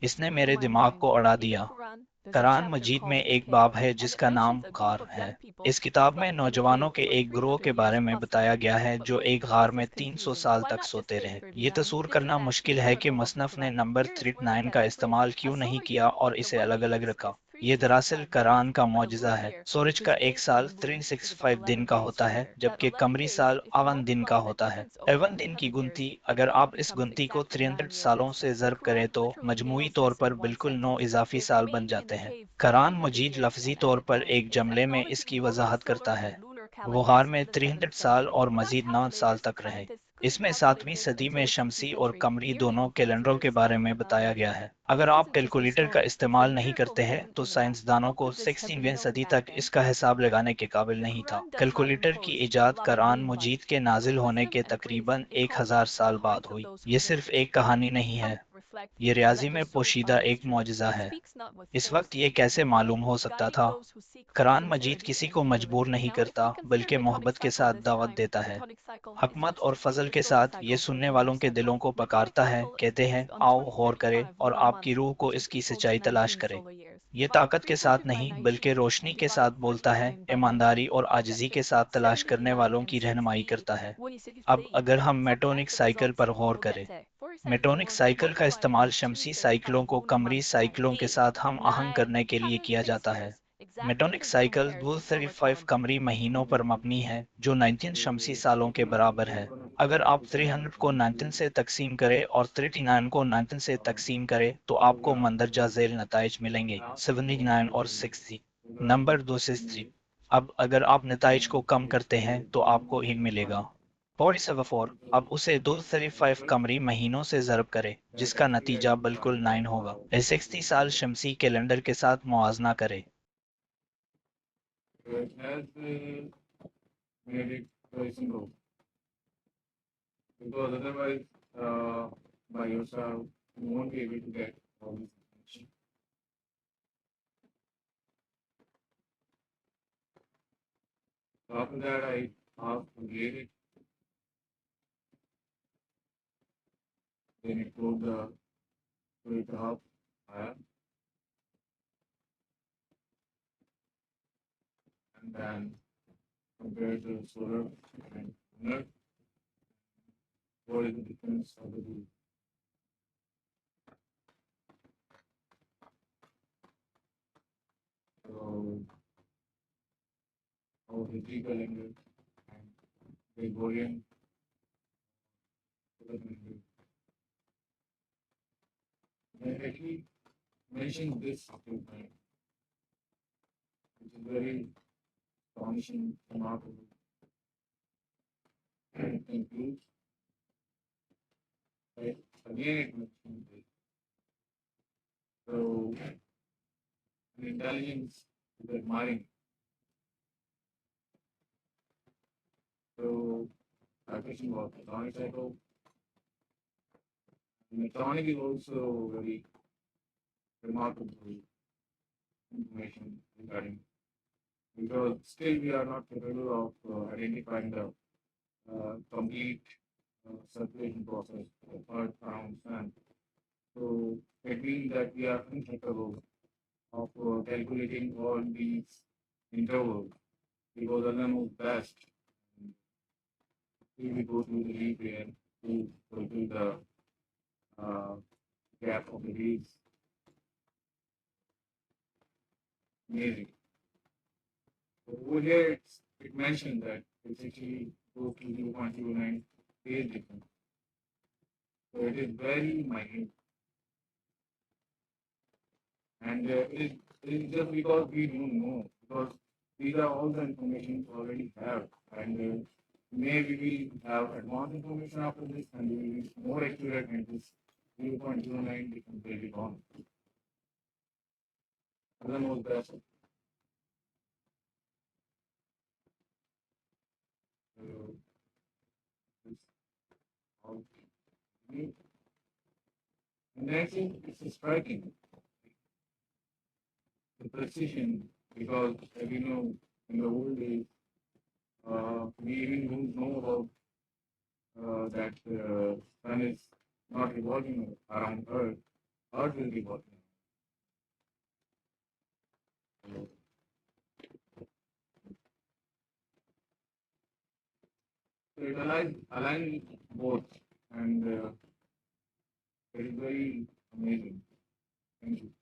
اس نے میرے دماغ کو اڑا دیا۔ قرآن مجید میں ایک باب ہے جس کا نام غار ہے۔ اس کتاب میں نوجوانوں کے ایک گروہ کے بارے میں بتایا گیا ہے جو ایک غار میں 300 سال تک سوتے رہے۔ یہ تصور کرنا مشکل ہے کہ مصنف نے نمبر 39 کا استعمال کیوں نہیں کیا اور اسے الگ الگ رکھا۔ یہ دراصل قرآن کا معجزہ ہے۔ سورج کا ایک سال 365 دن کا ہوتا ہے، جبکہ قمری سال 51 دن کا ہوتا ہے۔ 51 دن کی گنتی، اگر آپ اس گنتی کو 300 سالوں سے ضرب کریں تو مجموعی طور پر بالکل 9 اضافی سال بن جاتے ہیں۔ قرآن مجید لفظی طور پر ایک جملے میں اس کی وضاحت کرتا ہے۔ وہ غار میں 300 سال اور مزید 9 سال تک رہے۔ اس میں 7ویں صدی میں شمسی اور قمری دونوں کیلنڈروں کے بارے میں بتایا گیا ہے۔ اگر آپ کیلکولیٹر کا استعمال نہیں کرتے ہیں تو سائنسدانوں کو 16ویں صدی تک اس کا حساب لگانے کے قابل نہیں تھا۔ کیلکولیٹر کی ایجاد قرآن مجید کے نازل ہونے کے تقریباً 1000 سال بعد ہوئی۔ یہ صرف ایک کہانی نہیں ہے، یہ ریاضی میں پوشیدہ ایک معجزہ ہے۔ اس وقت یہ کیسے معلوم ہو سکتا تھا؟ قرآن مجید کسی کو مجبور نہیں کرتا بلکہ محبت کے ساتھ دعوت دیتا ہے۔ حکمت اور فضل کے ساتھ یہ سننے والوں کے دلوں کو پکارتا ہے، کہتے ہیں آؤ غور کرے اور آپ کی روح کو اس کی سچائی تلاش کرے۔ یہ طاقت کے ساتھ نہیں بلکہ روشنی کے ساتھ بولتا ہے، ایمانداری اور عاجزی کے ساتھ تلاش کرنے والوں کی رہنمائی کرتا ہے۔ اب اگر ہم میٹونک سائیکل پر غور کریں، میٹونک سائیکل کا استعمال شمسی سائیکلوں کو قمری سائیکلوں کے ساتھ ہم آہنگ کرنے کے لیے کیا جاتا ہے۔ میٹونک سائیکل 235 قمری مہینوں پر مبنی ہے جو 19 شمسی سالوں کے برابر ہے۔ اگر آپ 300 کو 19 سے تقسیم کریں اور 39 کو 19 سے تقسیم کریں تو آپ کو مندرجہ ذیل نتائج ملیں گے، 79 اور 60۔ نمبر 263۔ اب اگر آپ نتائج کو کم کرتے ہیں تو آپ کو ایک ملے گا، 47۔ اب اسے 235 قمری مہینوں سے ضرب کرے جس کا نتیجہ بالکل 9 ہوگا۔ 60 سال شمسی کیلنڈر کے ساتھ موازنہ کرے۔ Art will be what? So it aligns both, and it is very amazing. Thank you.